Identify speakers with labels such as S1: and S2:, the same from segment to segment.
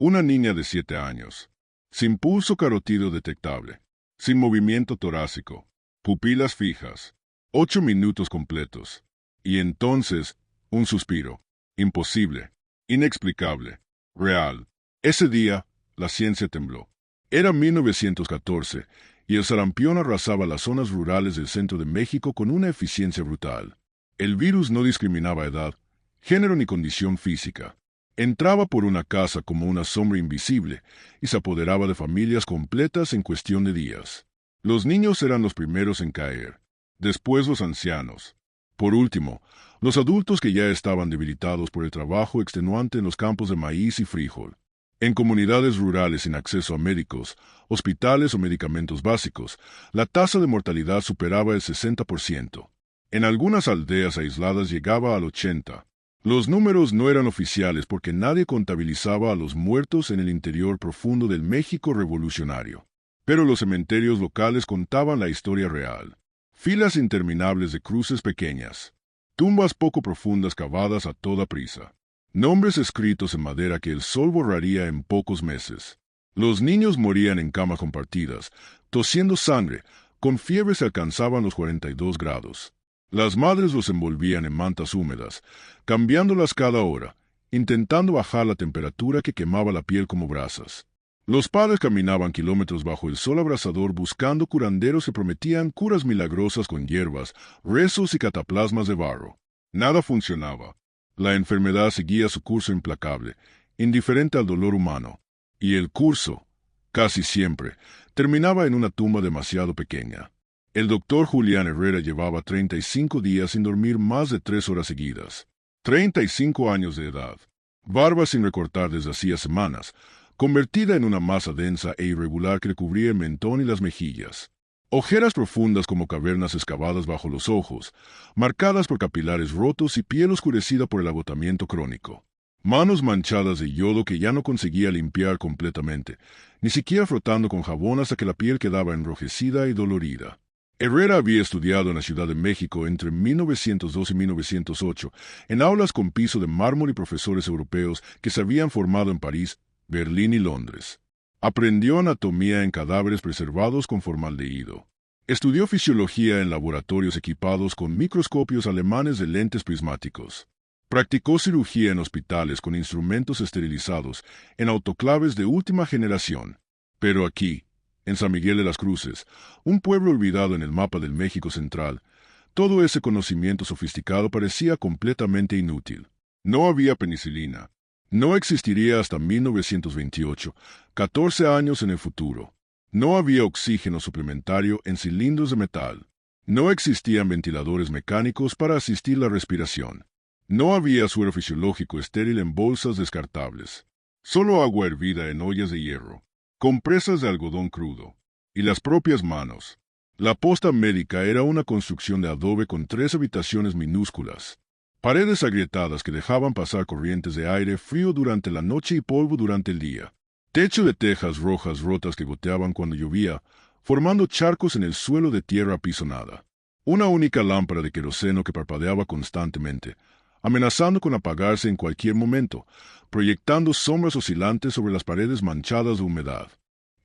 S1: Una niña de 7 años, sin pulso carotido detectable, sin movimiento torácico, pupilas fijas, 8 minutos completos. Y entonces, un suspiro. Imposible, inexplicable, real. Ese día, la ciencia tembló. Era 1914, y el sarampión arrasaba las zonas rurales del centro de México con una eficiencia brutal. El virus no discriminaba edad, género ni condición física. Entraba por una casa como una sombra invisible y se apoderaba de familias completas en cuestión de días. Los niños eran los primeros en caer, después los ancianos. Por último, los adultos que ya estaban debilitados por el trabajo extenuante en los campos de maíz y frijol. En comunidades rurales sin acceso a médicos, hospitales o medicamentos básicos, la tasa de mortalidad superaba el 60%. En algunas aldeas aisladas llegaba al 80%. Los números no eran oficiales porque nadie contabilizaba a los muertos en el interior profundo del México revolucionario. Pero los cementerios locales contaban la historia real. Filas interminables de cruces pequeñas, tumbas poco profundas cavadas a toda prisa, nombres escritos en madera que el sol borraría en pocos meses. Los niños morían en camas compartidas, tosiendo sangre, con fiebres que alcanzaban los 42 grados. Las madres los envolvían en mantas húmedas, cambiándolas cada hora, intentando bajar la temperatura que quemaba la piel como brasas. Los padres caminaban kilómetros bajo el sol abrasador buscando curanderos que prometían curas milagrosas con hierbas, rezos y cataplasmas de barro. Nada funcionaba. La enfermedad seguía su curso implacable, indiferente al dolor humano. Y el curso, casi siempre, terminaba en una tumba demasiado pequeña. El doctor Julián Herrera llevaba 35 días sin dormir más de 3 horas seguidas. 35 años de edad. Barba sin recortar desde hacía semanas, convertida en una masa densa e irregular que le cubría el mentón y las mejillas. Ojeras profundas como cavernas excavadas bajo los ojos, marcadas por capilares rotos y piel oscurecida por el agotamiento crónico. Manos manchadas de yodo que ya no conseguía limpiar completamente, ni siquiera frotando con jabón hasta que la piel quedaba enrojecida y dolorida. Herrera había estudiado en la Ciudad de México entre 1902 y 1908, en aulas con piso de mármol y profesores europeos que se habían formado en París, Berlín y Londres. Aprendió anatomía en cadáveres preservados con formaldehído. Estudió fisiología en laboratorios equipados con microscopios alemanes de lentes prismáticos. Practicó cirugía en hospitales con instrumentos esterilizados en autoclaves de última generación. Pero aquí, en San Miguel de las Cruces, un pueblo olvidado en el mapa del México central, todo ese conocimiento sofisticado parecía completamente inútil. No había penicilina. No existiría hasta 1928, 14 años en el futuro. No había oxígeno suplementario en cilindros de metal. No existían ventiladores mecánicos para asistir la respiración. No había suero fisiológico estéril en bolsas descartables. Solo agua hervida en ollas de hierro, compresas de algodón crudo, y las propias manos. La posta médica era una construcción de adobe con 3 habitaciones minúsculas. Paredes agrietadas que dejaban pasar corrientes de aire frío durante la noche y polvo durante el día. Techo de tejas rojas rotas que goteaban cuando llovía, formando charcos en el suelo de tierra apisonada. Una única lámpara de queroseno que parpadeaba constantemente, amenazando con apagarse en cualquier momento, proyectando sombras oscilantes sobre las paredes manchadas de humedad.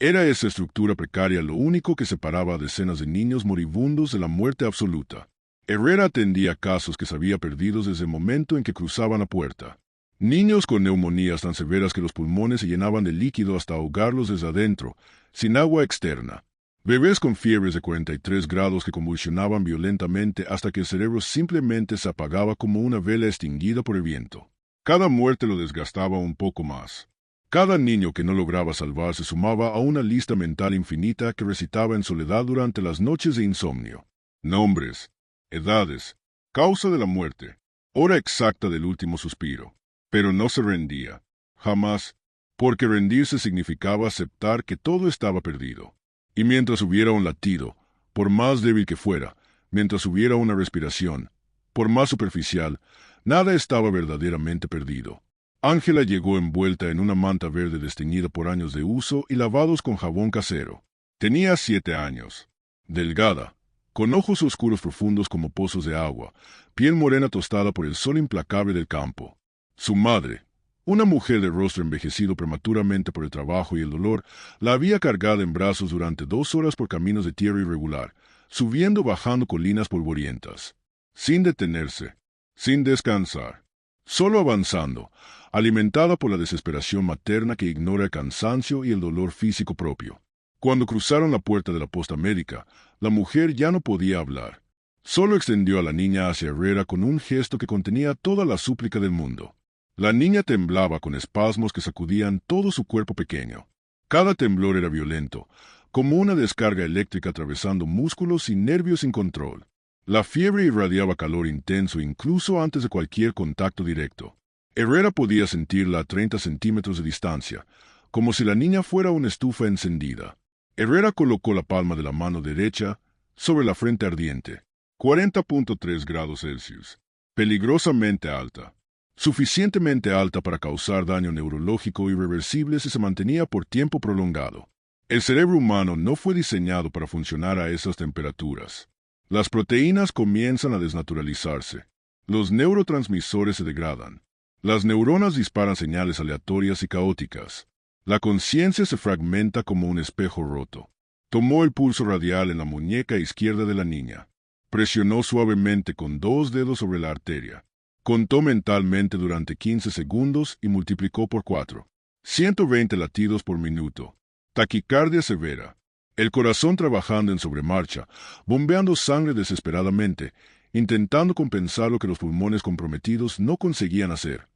S1: Era esa estructura precaria lo único que separaba a decenas de niños moribundos de la muerte absoluta. Herrera atendía casos que se había perdidos desde el momento en que cruzaban la puerta. Niños con neumonías tan severas que los pulmones se llenaban de líquido hasta ahogarlos desde adentro, sin agua externa. Bebés con fiebres de 43 grados que convulsionaban violentamente hasta que el cerebro simplemente se apagaba como una vela extinguida por el viento. Cada muerte lo desgastaba un poco más. Cada niño que no lograba salvarse sumaba a una lista mental infinita que recitaba en soledad durante las noches de insomnio. Nombres, edades, causa de la muerte, hora exacta del último suspiro. Pero no se rendía. Jamás, porque rendirse significaba aceptar que todo estaba perdido. Y mientras hubiera un latido, por más débil que fuera, mientras hubiera una respiración, por más superficial, nada estaba verdaderamente perdido. Ángela llegó envuelta en una manta verde desteñida por años de uso y lavados con jabón casero. Tenía 7 años. Delgada, con ojos oscuros profundos como pozos de agua, piel morena tostada por el sol implacable del campo. Su madre, Una mujer de rostro envejecido prematuramente por el trabajo y el dolor la había cargado en brazos durante 2 horas por caminos de tierra irregular, subiendo y bajando colinas polvorientas, sin detenerse, sin descansar, solo avanzando, alimentada por la desesperación materna que ignora el cansancio y el dolor físico propio. Cuando cruzaron la puerta de la posta médica, la mujer ya no podía hablar. Solo extendió a la niña hacia Herrera con un gesto que contenía toda la súplica del mundo. La niña temblaba con espasmos que sacudían todo su cuerpo pequeño. Cada temblor era violento, como una descarga eléctrica atravesando músculos y nervios sin control. La fiebre irradiaba calor intenso incluso antes de cualquier contacto directo. Herrera podía sentirla a 30 centímetros de distancia, como si la niña fuera una estufa encendida. Herrera colocó la palma de la mano derecha sobre la frente ardiente. 40.3 grados Celsius. Peligrosamente alta. Suficientemente alta para causar daño neurológico irreversible si se mantenía por tiempo prolongado. El cerebro humano no fue diseñado para funcionar a esas temperaturas. Las proteínas comienzan a desnaturalizarse. Los neurotransmisores se degradan. Las neuronas disparan señales aleatorias y caóticas. La conciencia se fragmenta como un espejo roto. Tomó el pulso radial en la muñeca izquierda de la niña. Presionó suavemente con 2 dedos sobre la arteria. Contó mentalmente durante 15 segundos y multiplicó por 4. 120 latidos por minuto. Taquicardia severa. El corazón trabajando en sobremarcha, bombeando sangre desesperadamente, intentando compensar lo que los pulmones comprometidos no conseguían hacer.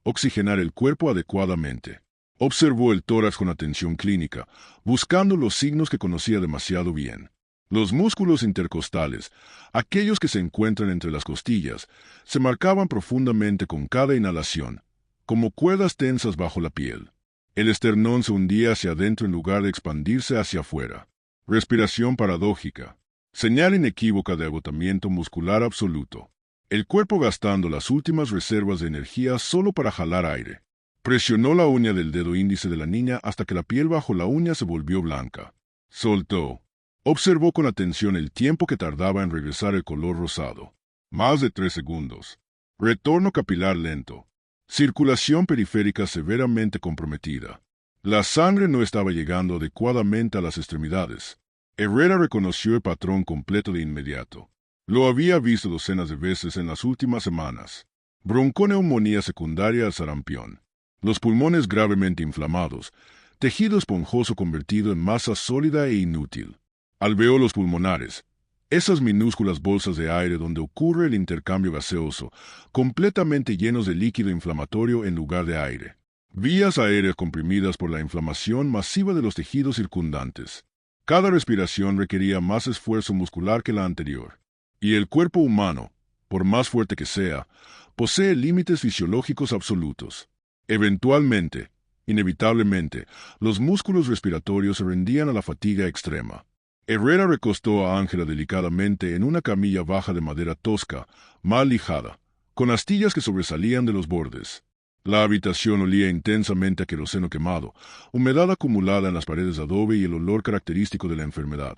S1: Oxigenar el cuerpo adecuadamente. Observó el tórax con atención clínica, buscando los signos que conocía demasiado bien. Los músculos intercostales, aquellos que se encuentran entre las costillas, se marcaban profundamente con cada inhalación, como cuerdas tensas bajo la piel. El esternón se hundía hacia adentro en lugar de expandirse hacia afuera. Respiración paradójica. Señal inequívoca de agotamiento muscular absoluto. El cuerpo gastando las últimas reservas de energía solo para jalar aire. Presionó la uña del dedo índice de la niña hasta que la piel bajo la uña se volvió blanca. Soltó. Observó con atención el tiempo que tardaba en regresar el color rosado. Más de 3 segundos. Retorno capilar lento. Circulación periférica severamente comprometida. La sangre no estaba llegando adecuadamente a las extremidades. Herrera reconoció el patrón completo de inmediato. Lo había visto docenas de veces en las últimas semanas. Bronconeumonía secundaria al sarampión. Los pulmones gravemente inflamados. Tejido esponjoso convertido en masa sólida e inútil. Alveolos pulmonares. Esas minúsculas bolsas de aire donde ocurre el intercambio gaseoso, completamente llenos de líquido inflamatorio en lugar de aire. Vías aéreas comprimidas por la inflamación masiva de los tejidos circundantes. Cada respiración requería más esfuerzo muscular que la anterior. Y el cuerpo humano, por más fuerte que sea, posee límites fisiológicos absolutos. Eventualmente, inevitablemente, los músculos respiratorios se rendían a la fatiga extrema. Herrera recostó a Ángela delicadamente en una camilla baja de madera tosca, mal lijada, con astillas que sobresalían de los bordes. La habitación olía intensamente a queroseno quemado, humedad acumulada en las paredes de adobe y el olor característico de la enfermedad.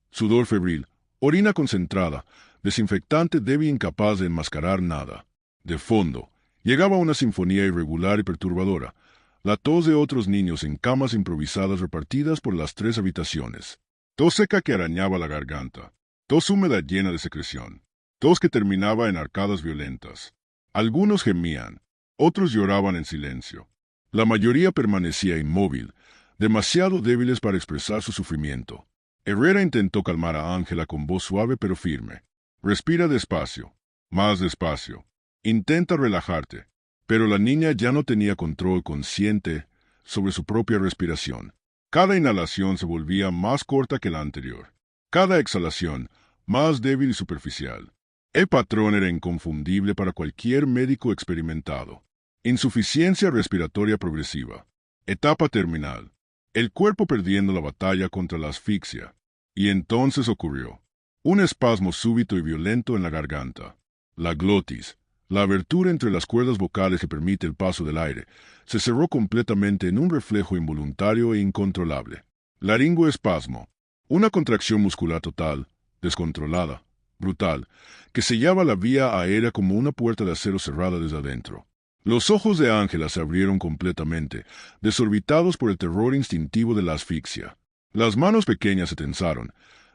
S1: Sudor febril, orina concentrada, desinfectante débil incapaz de enmascarar nada. De fondo, llegaba una sinfonía irregular y perturbadora, la tos de otros niños en camas improvisadas repartidas por las 3 habitaciones. Tos seca que arañaba la garganta, tos húmeda llena de secreción, tos que terminaba en arcadas violentas. Algunos gemían, otros lloraban en silencio. La mayoría permanecía inmóvil, demasiado débiles para expresar su sufrimiento. Herrera intentó calmar a Ángela con voz suave pero firme. Respira despacio, más despacio. Intenta relajarte. Pero la niña ya no tenía control consciente sobre su propia respiración. Cada inhalación se volvía más corta que la anterior. Cada exhalación, más débil y superficial. El patrón era inconfundible para cualquier médico experimentado. Insuficiencia respiratoria progresiva. Etapa terminal. El cuerpo perdiendo la batalla contra la asfixia. Y entonces ocurrió. Un espasmo súbito y violento en la garganta. La glotis, la abertura entre las cuerdas vocales que permite el paso del aire, se cerró completamente en un reflejo involuntario e incontrolable. Laringoespasmo. Una contracción muscular total, descontrolada, brutal, que sellaba la vía aérea como una puerta de acero cerrada desde adentro. Los ojos de Ángela se abrieron completamente, desorbitados por el terror instintivo de la asfixia. Las manos pequeñas se tensaron,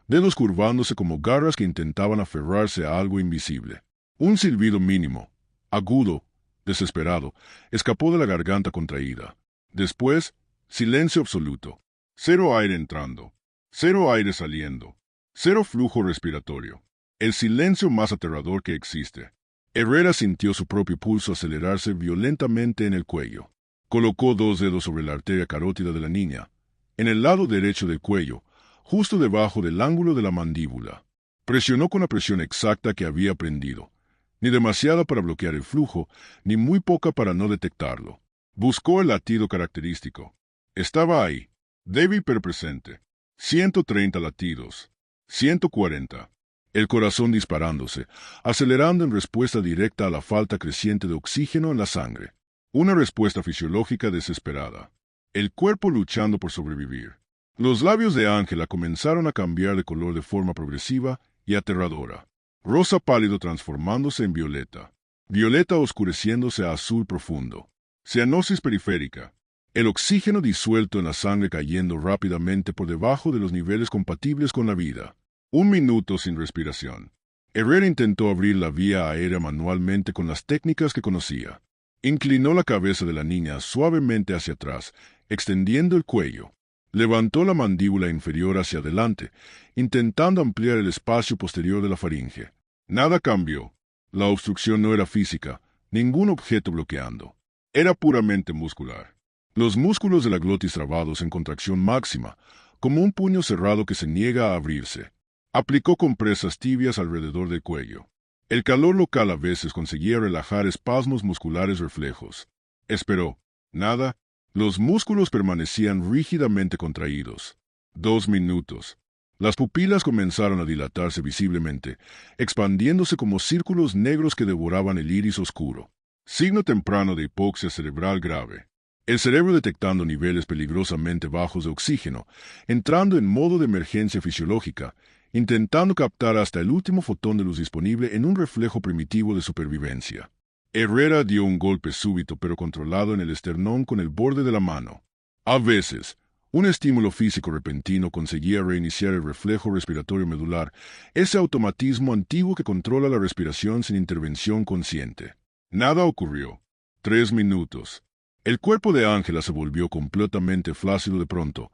S1: dedos curvándose como garras que intentaban aferrarse a algo invisible. Un silbido mínimo, agudo, desesperado, escapó de la garganta contraída. Después, silencio absoluto. Cero aire entrando, cero aire saliendo, cero flujo respiratorio. El silencio más aterrador que existe. Herrera sintió su propio pulso acelerarse violentamente en el cuello. Colocó dos dedos sobre la arteria carótida de la niña, en el lado derecho del cuello, justo debajo del ángulo de la mandíbula. Presionó con la presión exacta que había aprendido, ni demasiada para bloquear el flujo, ni muy poca para no detectarlo. Buscó el latido característico. Estaba ahí, débil pero presente. 130 latidos. 140. El corazón disparándose, acelerando en respuesta directa a la falta creciente de oxígeno en la sangre. Una respuesta fisiológica desesperada. El cuerpo luchando por sobrevivir. Los labios de Ángela comenzaron a cambiar de color de forma progresiva y aterradora. Rosa pálido transformándose en violeta. Violeta oscureciéndose a azul profundo. Cianosis periférica. El oxígeno disuelto en la sangre cayendo rápidamente por debajo de los niveles compatibles con la vida. 1 minuto sin respiración. Herrera intentó abrir la vía aérea manualmente con las técnicas que conocía. Inclinó la cabeza de la niña suavemente hacia atrás, extendiendo el cuello. Levantó la mandíbula inferior hacia adelante, intentando ampliar el espacio posterior de la faringe. Nada cambió. La obstrucción no era física, ningún objeto bloqueando. Era puramente muscular. Los músculos de la glotis trabados en contracción máxima, como un puño cerrado que se niega a abrirse. Aplicó compresas tibias alrededor del cuello. El calor local a veces conseguía relajar espasmos musculares reflejos. Esperó. Nada. Los músculos permanecían rígidamente contraídos. 2 minutos. Las pupilas comenzaron a dilatarse visiblemente, expandiéndose como círculos negros que devoraban el iris oscuro. Signo temprano de hipoxia cerebral grave. El cerebro detectando niveles peligrosamente bajos de oxígeno, entrando en modo de emergencia fisiológica, intentando captar hasta el último fotón de luz disponible en un reflejo primitivo de supervivencia. Herrera dio un golpe súbito pero controlado en el esternón con el borde de la mano. A veces, un estímulo físico repentino conseguía reiniciar el reflejo respiratorio medular, ese automatismo antiguo que controla la respiración sin intervención consciente. Nada ocurrió. 3 minutos. El cuerpo de Ángela se volvió completamente flácido de pronto,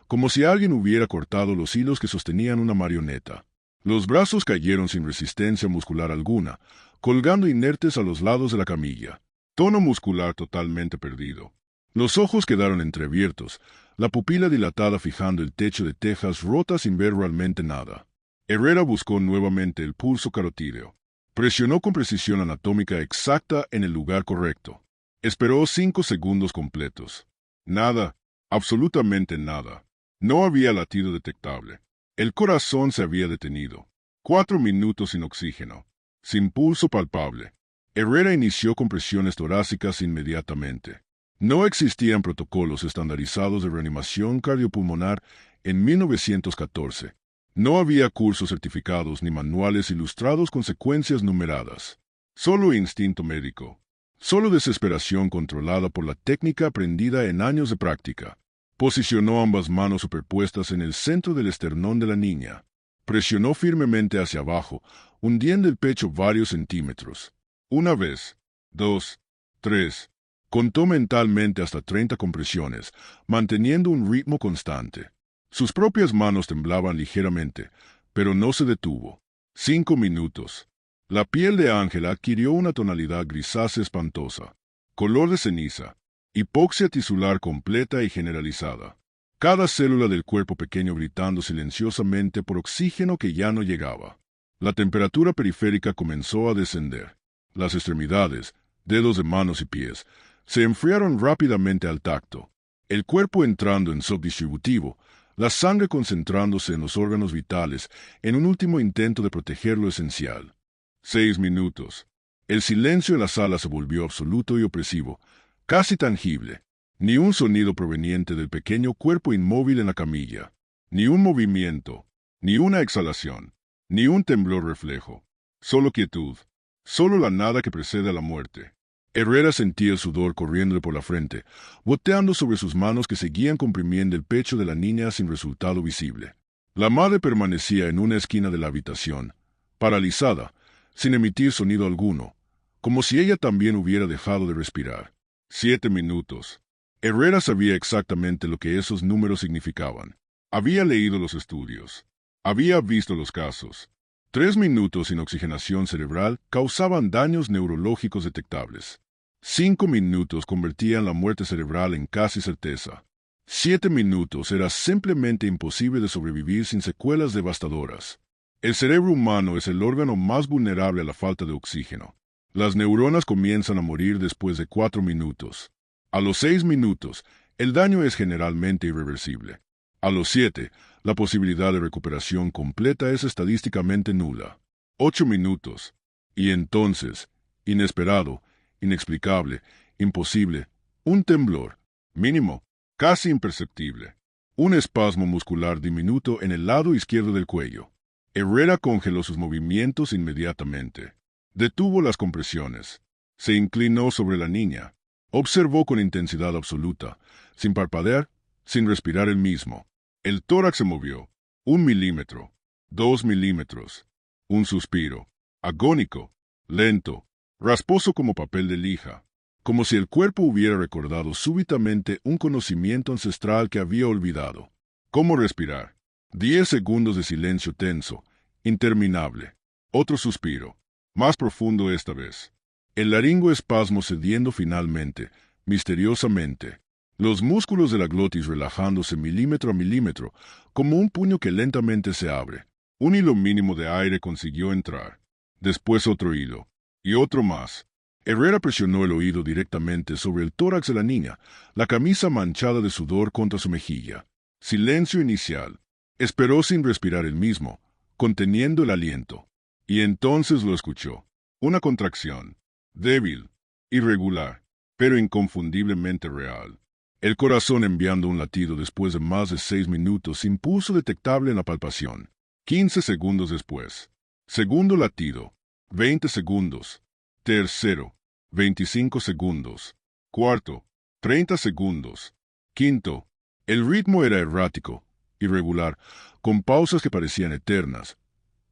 S1: como si alguien hubiera cortado los hilos que sostenían una marioneta. Los brazos cayeron sin resistencia muscular alguna, colgando inertes a los lados de la camilla. Tono muscular totalmente perdido. Los ojos quedaron entreabiertos, la pupila dilatada fijando el techo de tejas rota sin ver realmente nada. Herrera buscó nuevamente el pulso carotídeo. Presionó con precisión anatómica exacta en el lugar correcto. Esperó 5 segundos completos. Nada, absolutamente nada. No había latido detectable. El corazón se había detenido. 4 minutos sin oxígeno. Sin pulso palpable. Herrera inició compresiones torácicas inmediatamente. No existían protocolos estandarizados de reanimación cardiopulmonar en 1914. No había cursos certificados ni manuales ilustrados con secuencias numeradas. Solo instinto médico. Solo desesperación controlada por la técnica aprendida en años de práctica. Posicionó ambas manos superpuestas en el centro del esternón de la niña. Presionó firmemente hacia abajo, hundiendo el pecho varios centímetros. 1 vez, 2, 3. Contó mentalmente hasta 30 compresiones, manteniendo un ritmo constante. Sus propias manos temblaban ligeramente, pero no se detuvo. 5 minutos. La piel de Ángela adquirió una tonalidad grisácea espantosa. Color de ceniza. Hipoxia tisular completa y generalizada. Cada célula del cuerpo pequeño gritando silenciosamente por oxígeno que ya no llegaba. La temperatura periférica comenzó a descender. Las extremidades, dedos de manos y pies, se enfriaron rápidamente al tacto. El cuerpo entrando en shock distributivo, la sangre concentrándose en los órganos vitales en un último intento de proteger lo esencial. 6 minutos. El silencio en la sala se volvió absoluto y opresivo, casi tangible. Ni un sonido proveniente del pequeño cuerpo inmóvil en la camilla. Ni un movimiento. Ni una exhalación. Ni un temblor reflejo. Solo quietud. Solo la nada que precede a la muerte. Herrera sentía el sudor corriéndole por la frente, goteando sobre sus manos que seguían comprimiendo el pecho de la niña sin resultado visible. La madre permanecía en una esquina de la habitación, paralizada, sin emitir sonido alguno, como si ella también hubiera dejado de respirar. 7 minutos. Herrera sabía exactamente lo que esos números significaban. Había leído los estudios. Había visto los casos. 3 minutos sin oxigenación cerebral causaban daños neurológicos detectables. 5 minutos convertían la muerte cerebral en casi certeza. 7 minutos era simplemente imposible de sobrevivir sin secuelas devastadoras. El cerebro humano es el órgano más vulnerable a la falta de oxígeno. Las neuronas comienzan a morir después de 4 minutos. A los 6 minutos, el daño es generalmente irreversible. A los 7, la posibilidad de recuperación completa es estadísticamente nula. 8 minutos. Y entonces, inesperado, inexplicable, imposible, un temblor, mínimo, casi imperceptible. Un espasmo muscular diminuto en el lado izquierdo del cuello. Herrera congeló sus movimientos inmediatamente. Detuvo las compresiones. Se inclinó sobre la niña. Observó con intensidad absoluta, sin parpadear, sin respirar él mismo. El tórax se movió. 1 milímetro. 2 milímetros. Un suspiro. Agónico. Lento. Rasposo como papel de lija. Como si el cuerpo hubiera recordado súbitamente un conocimiento ancestral que había olvidado. ¿Cómo respirar? 10 segundos de silencio tenso, interminable. Otro suspiro. Más profundo esta vez. El laringoespasmo cediendo finalmente, misteriosamente. Los músculos de la glotis relajándose milímetro a milímetro, como un puño que lentamente se abre. Un hilo mínimo de aire consiguió entrar. Después otro hilo. Y otro más. Herrera presionó el oído directamente sobre el tórax de la niña, la camisa manchada de sudor contra su mejilla. Silencio inicial. Esperó sin respirar él mismo, conteniendo el aliento. Y entonces lo escuchó. Una contracción. Débil, irregular, pero inconfundiblemente real. El corazón enviando un latido después de más de 6 minutos sin pulso detectable en la palpación. 15 segundos después. Segundo latido. 20 segundos. Tercero. 25 segundos. Cuarto. 30 segundos. Quinto. El ritmo era errático, irregular, con pausas que parecían eternas,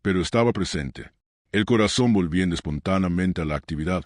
S1: pero estaba presente. El corazón volviendo espontáneamente a la actividad,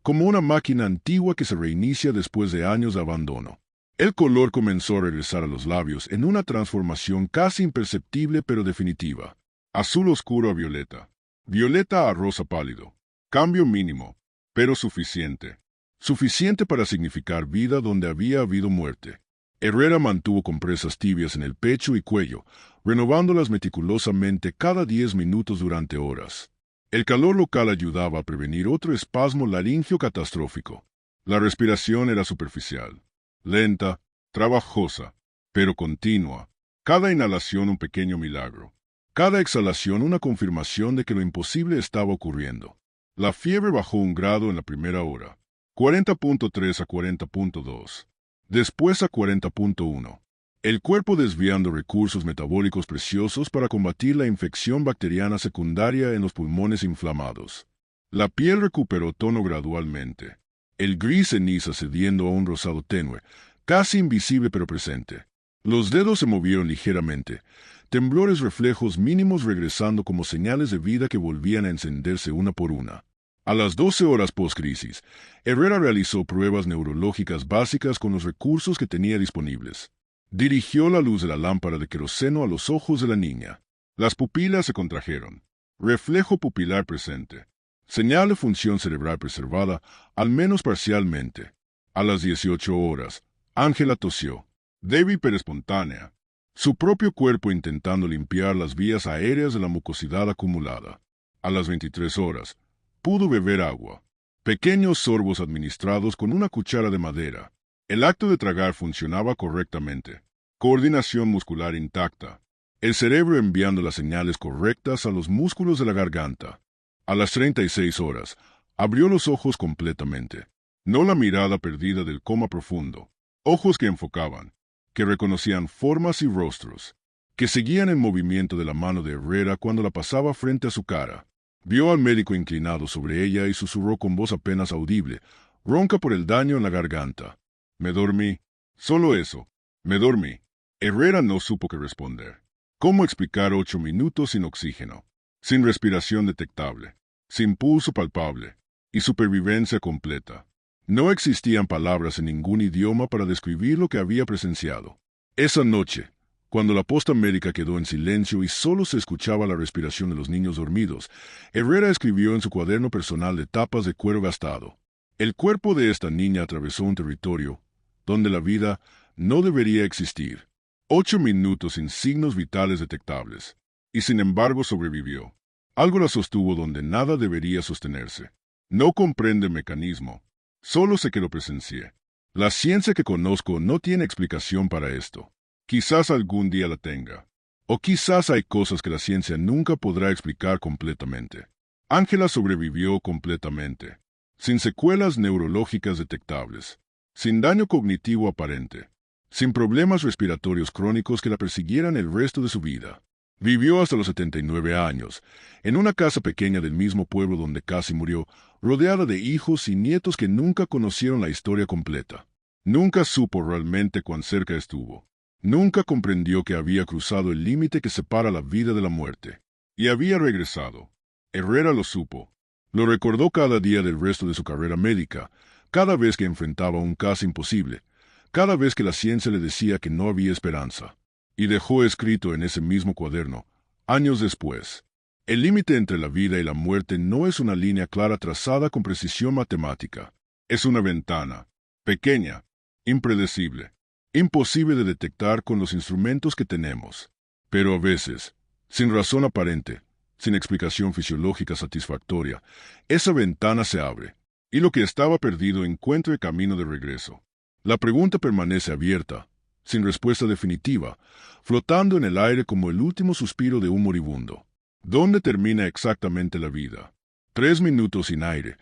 S1: como una máquina antigua que se reinicia después de años de abandono. El color comenzó a regresar a los labios en una transformación casi imperceptible pero definitiva. Azul oscuro a violeta. Violeta a rosa pálido. Cambio mínimo, pero suficiente. Suficiente para significar vida donde había habido muerte. Herrera mantuvo compresas tibias en el pecho y cuello, renovándolas meticulosamente cada 10 minutos durante horas. El calor local ayudaba a prevenir otro espasmo laríngeo catastrófico. La respiración era superficial, lenta, trabajosa, pero continua. Cada inhalación un pequeño milagro. Cada exhalación una confirmación de que lo imposible estaba ocurriendo. La fiebre bajó 1 grado en la primera hora, 40.3 a 40.2. Después a 40.1. El cuerpo desviando recursos metabólicos preciosos para combatir la infección bacteriana secundaria en los pulmones inflamados. La piel recuperó tono gradualmente. El gris ceniza cediendo a un rosado tenue, casi invisible pero presente. Los dedos se movieron ligeramente, temblores reflejos mínimos regresando como señales de vida que volvían a encenderse una por una. A las 12 horas post-crisis, Herrera realizó pruebas neurológicas básicas con los recursos que tenía disponibles. Dirigió la luz de la lámpara de queroseno a los ojos de la niña. Las pupilas se contrajeron. Reflejo pupilar presente. Señal de función cerebral preservada, al menos parcialmente. A las 18 horas, Ángela tosió. Débil pero espontánea. Su propio cuerpo intentando limpiar las vías aéreas de la mucosidad acumulada. A las 23 horas, pudo beber agua. Pequeños sorbos administrados con una cuchara de madera. El acto de tragar funcionaba correctamente. Coordinación muscular intacta. El cerebro enviando las señales correctas a los músculos de la garganta. A las 36 horas, abrió los ojos completamente. No la mirada perdida del coma profundo. Ojos que enfocaban, que reconocían formas y rostros, que seguían el movimiento de la mano de Herrera cuando la pasaba frente a su cara. Vio al médico inclinado sobre ella y susurró con voz apenas audible, Ronca por el daño en la garganta. Me dormí. Solo eso. Me dormí. Herrera no supo qué responder. ¿Cómo explicar 8 minutos sin oxígeno? Sin respiración detectable. Sin pulso palpable. Y supervivencia completa. No existían palabras en ningún idioma para describir lo que había presenciado. Esa noche, cuando la posta médica quedó en silencio y solo se escuchaba la respiración de los niños dormidos, Herrera escribió en su cuaderno personal de tapas de cuero gastado: el cuerpo de esta niña atravesó un territorio donde la vida no debería existir. 8 minutos sin signos vitales detectables. Y sin embargo sobrevivió. Algo la sostuvo donde nada debería sostenerse. No comprende el mecanismo. Solo sé que lo presencié. La ciencia que conozco no tiene explicación para esto. Quizás algún día la tenga. O quizás hay cosas que la ciencia nunca podrá explicar completamente. Ángela sobrevivió completamente, sin secuelas neurológicas detectables, sin daño cognitivo aparente, sin problemas respiratorios crónicos que la persiguieran el resto de su vida. Vivió hasta los 79 años, en una casa pequeña del mismo pueblo donde casi murió, rodeada de hijos y nietos que nunca conocieron la historia completa. Nunca supo realmente cuán cerca estuvo. Nunca comprendió que había cruzado el límite que separa la vida de la muerte. Y había regresado. Herrera lo supo. Lo recordó cada día del resto de su carrera médica, cada vez que enfrentaba un caso imposible, cada vez que la ciencia le decía que no había esperanza. Y dejó escrito en ese mismo cuaderno, años después: el límite entre la vida y la muerte no es una línea clara trazada con precisión matemática. Es una ventana, pequeña, impredecible, imposible de detectar con los instrumentos que tenemos. Pero a veces, sin razón aparente, sin explicación fisiológica satisfactoria, esa ventana se abre, y lo que estaba perdido encuentra el camino de regreso. La pregunta permanece abierta, sin respuesta definitiva, flotando en el aire como el último suspiro de un moribundo. ¿Dónde termina exactamente la vida? 3 minutos sin aire,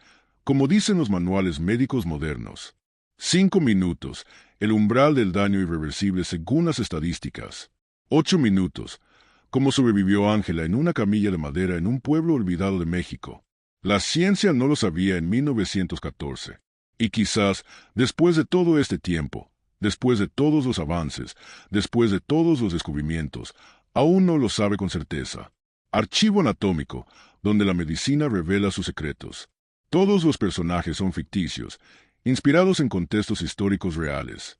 S1: como dicen los manuales médicos modernos. 5 minutos, el umbral del daño irreversible según las estadísticas. 8 minutos, como sobrevivió Ángela en una camilla de madera en un pueblo olvidado de México. La ciencia no lo sabía en 1914. Y quizás, después de todo este tiempo, después de todos los avances, después de todos los descubrimientos, aún no lo sabe con certeza. Archivo anatómico, donde la medicina revela sus secretos. Todos los personajes son ficticios, inspirados en contextos históricos reales.